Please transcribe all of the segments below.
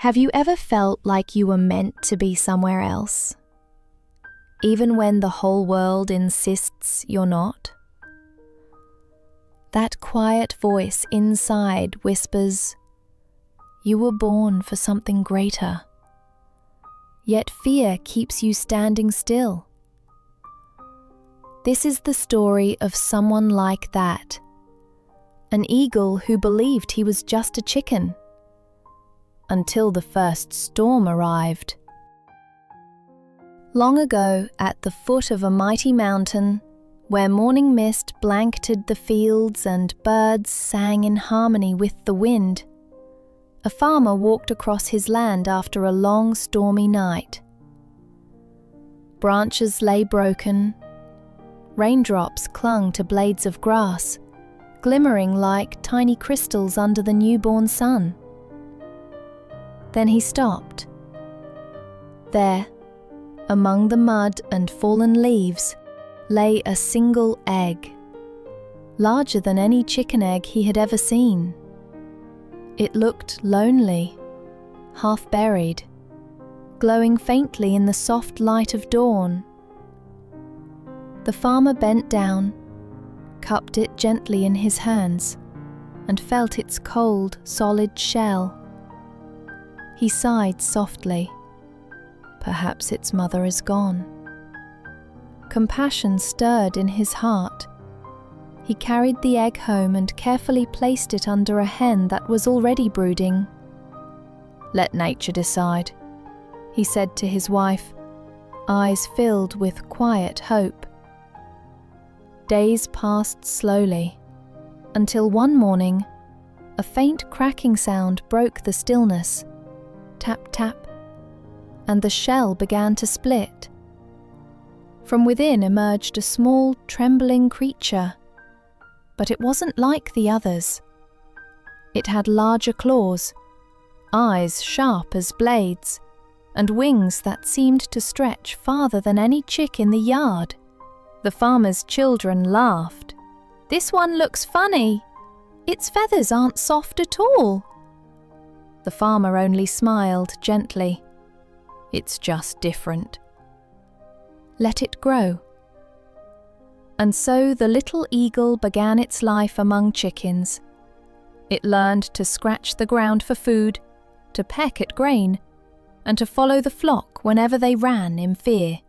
Have you ever felt like you were meant to be somewhere else, even when the whole world insists you're not? That quiet voice inside whispers, "You were born for something greater," yet fear keeps you standing still. This is the story of someone like that, an eagle who believed he was just a chicken, until the first storm arrived. Long ago, at the foot of a mighty mountain, where morning mist blanketed the fields and birds sang in harmony with the wind, a farmer walked across his land after a long stormy night. Branches lay broken, raindrops clung to blades of grass, glimmering like tiny crystals under the newborn sun. Then he stopped. There, among the mud and fallen leaves, lay a single egg, larger than any chicken egg he had ever seen. It looked lonely, half buried, glowing faintly in the soft light of dawn. The farmer bent down, cupped it gently in his hands, and felt its cold, solid shell. He sighed softly. Perhaps its mother is gone. Compassion stirred in his heart. He carried the egg home and carefully placed it under a hen that was already brooding. "Let nature decide," he said to his wife, eyes filled with quiet hope. Days passed slowly, until one morning, a faint cracking sound broke the stillness. Tap, tap, and the shell began to split. From within emerged a small, trembling creature, but it wasn't like the others. It had larger claws, eyes sharp as blades, and wings that seemed to stretch farther than any chick in the yard. The farmer's children laughed. "This one looks funny. Its feathers aren't soft at all." The farmer only smiled gently. "It's just different. Let it grow." And so the little eagle began its life among chickens. It learned to scratch the ground for food, to peck at grain, and to follow the flock whenever they ran in fear.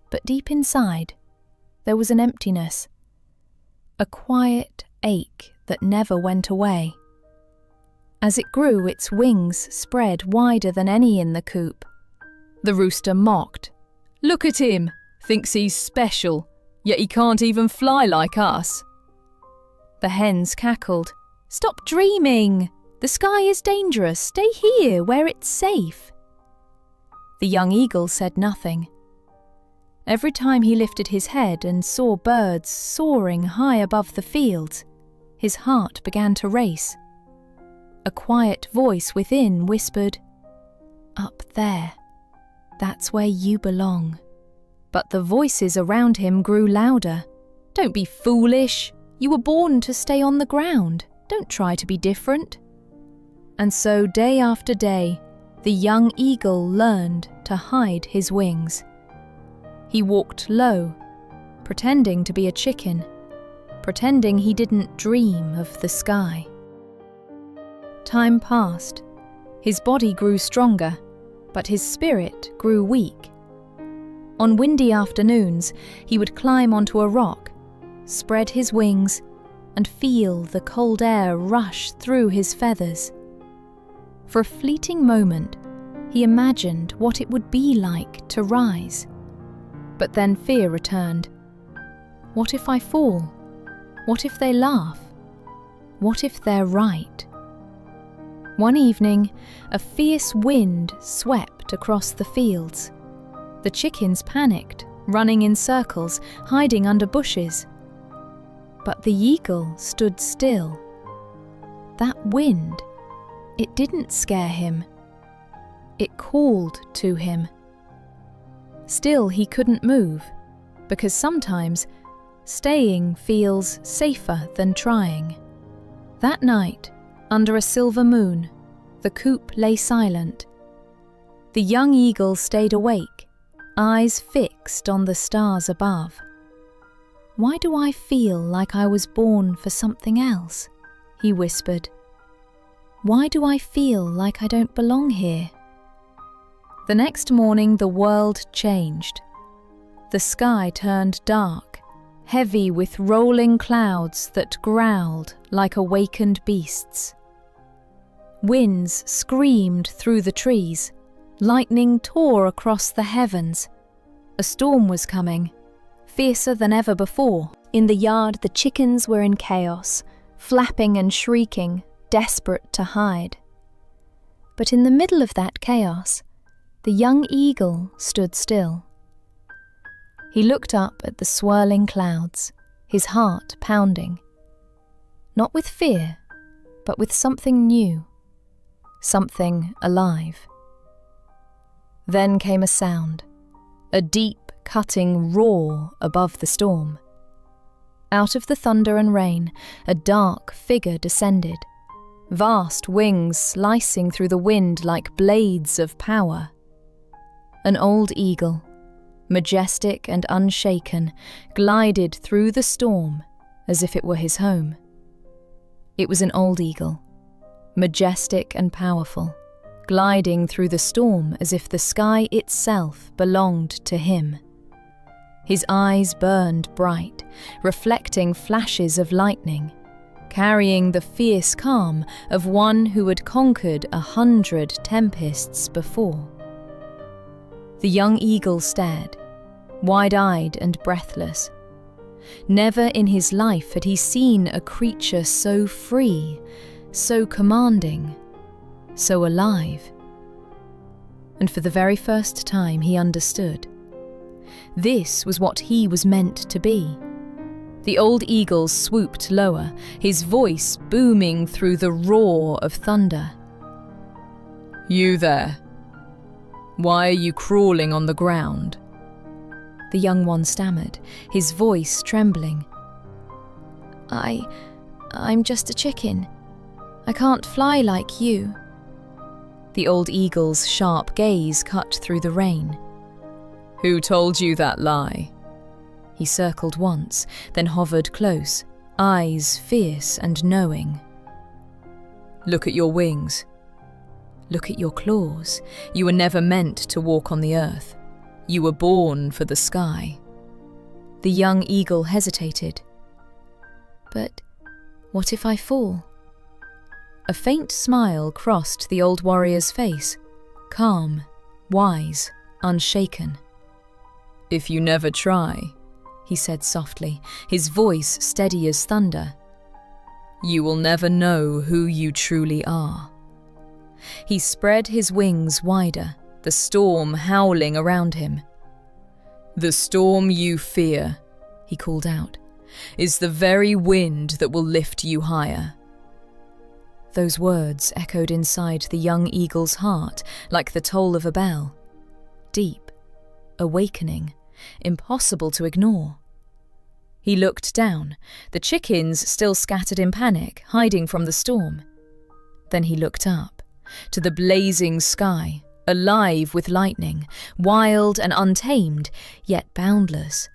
But deep inside, there was an emptiness, a quiet ache that never went away. As it grew, its wings spread wider than any in the coop. The rooster mocked. "Look at him! Thinks he's special, yet he can't even fly like us." The hens cackled. "Stop dreaming! The sky is dangerous. Stay here, where it's safe." The young eagle said nothing. Every time he lifted his head and saw birds soaring high above the fields, his heart began to race. A quiet voice within whispered, "Up there, that's where you belong." But the voices around him grew louder. "Don't be foolish. You were born to stay on the ground. Don't try to be different." And so day after day, the young eagle learned to hide his wings. He walked low, pretending to be a chicken, pretending he didn't dream of the sky. Time passed. His body grew stronger, but his spirit grew weak. On windy afternoons, he would climb onto a rock, spread his wings, and feel the cold air rush through his feathers. For a fleeting moment, he imagined what it would be like to rise. But then fear returned. What if I fall? What if they laugh? What if they're right? One evening, a fierce wind swept across the fields. The chickens panicked, running in circles, hiding under bushes. But the eagle stood still. That wind, it didn't scare him. It called to him. Still, he couldn't move, because sometimes staying feels safer than trying. That night, under a silver moon, The coop lay silent. The young eagle stayed awake, eyes fixed on the stars above. "Why do I feel like I was born for something else?" he whispered. "Why do I feel like I don't belong here?" The next morning the world changed. The sky turned dark, heavy with rolling clouds that growled like awakened beasts. Winds screamed through the trees. Lightning tore across the heavens. A storm was coming, fiercer than ever before. In the yard, the chickens were in chaos, flapping and shrieking, desperate to hide. But in the middle of that chaos, the young eagle stood still. He looked up at the swirling clouds, his heart pounding. Not with fear, but with something new, something alive. Then came a sound, a deep, cutting roar above the storm. Out of the thunder and rain, a dark figure descended, vast wings slicing through the wind like blades of power. An old eagle, majestic and unshaken, glided through the storm as if it were his home. It was an old eagle, majestic and powerful, gliding through the storm as if the sky itself belonged to him. His eyes burned bright, reflecting flashes of lightning, carrying the fierce calm of one who had conquered 100 tempests before. The young eagle stared, wide-eyed and breathless. Never in his life had he seen a creature so free, so commanding, so alive. And for the very first time he understood. This was what he was meant to be. The old eagle swooped lower, his voice booming through the roar of thunder. "You there? Why are you crawling on the ground?" The young one stammered, his voice trembling. I'm just a chicken. I can't fly like you." The old eagle's sharp gaze cut through the rain. "Who told you that lie?" He circled once, then hovered close, eyes fierce and knowing. "Look at your wings. Look at your claws. You were never meant to walk on the earth. You were born for the sky." The young eagle hesitated. "But what if I fall?" A faint smile crossed the old warrior's face, calm, wise, unshaken. "If you never try," he said softly, his voice steady as thunder, "you will never know who you truly are." He spread his wings wider, the storm howling around him. "The storm you fear," he called out, "is the very wind that will lift you higher." Those words echoed inside the young eagle's heart like the toll of a bell. Deep, awakening, impossible to ignore. He looked down, the chickens still scattered in panic, hiding from the storm. Then he looked up, to the blazing sky, alive with lightning, wild and untamed, yet boundless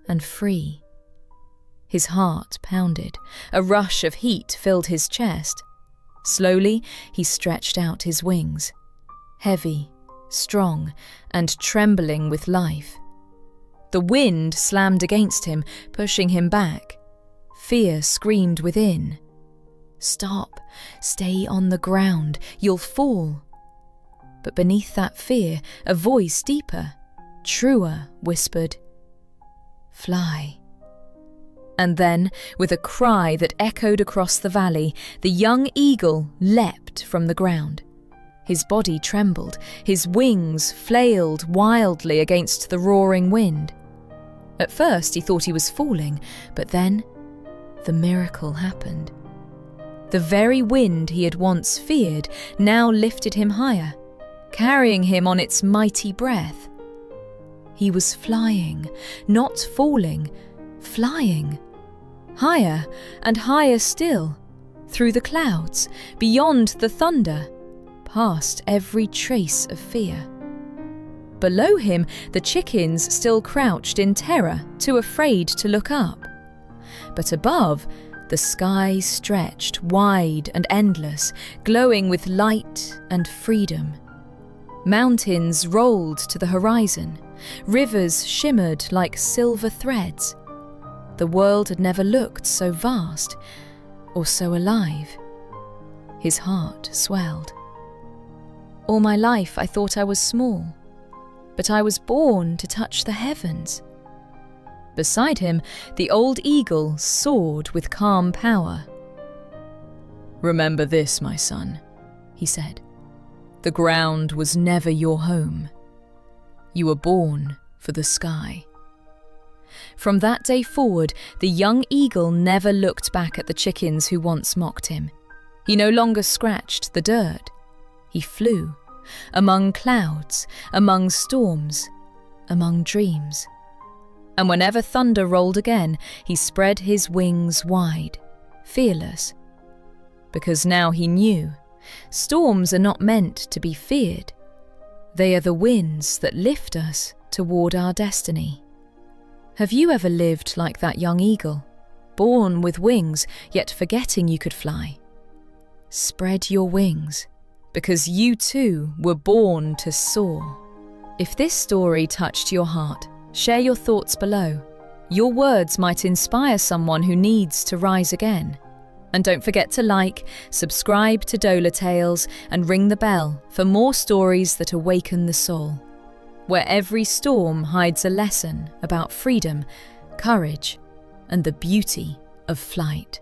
and free. His heart pounded, a rush of heat filled his chest. Slowly, he stretched out his wings, heavy, strong, and trembling with life. The wind slammed against him, pushing him back. Fear screamed within. "Stop, stay on the ground, you'll fall." But beneath that fear, a voice deeper, truer, whispered, "Fly." And then, with a cry that echoed across the valley, the young eagle leapt from the ground. His body trembled, his wings flailed wildly against the roaring wind. At first he thought he was falling, but then the miracle happened. The very wind he had once feared now lifted him higher, carrying him on its mighty breath. He was flying, not falling, flying. Higher and higher still, through the clouds, beyond the thunder, past every trace of fear. Below him, the chickens still crouched in terror, too afraid to look up. But above, the sky stretched wide and endless, glowing with light and freedom. Mountains rolled to the horizon. Rivers shimmered like silver threads. The world had never looked so vast or so alive. His heart swelled. All my life I thought I was small, but I was born to touch the heavens. Beside him, the old eagle soared with calm power. "Remember this, my son," he said. "The ground was never your home. You were born for the sky." From that day forward, the young eagle never looked back at the chickens who once mocked him. He no longer scratched the dirt. He flew, among clouds, among storms, among dreams. And whenever thunder rolled again, he spread his wings wide, fearless. Because now he knew, storms are not meant to be feared. They are the winds that lift us toward our destiny. Have you ever lived like that young eagle, born with wings, yet forgetting you could fly? Spread your wings, because you too were born to soar. If this story touched your heart, share your thoughts below. Your words might inspire someone who needs to rise again. And don't forget to like, subscribe to DOLA Tales, and ring the bell for more stories that awaken the soul, where every storm hides a lesson about freedom, courage, and the beauty of flight.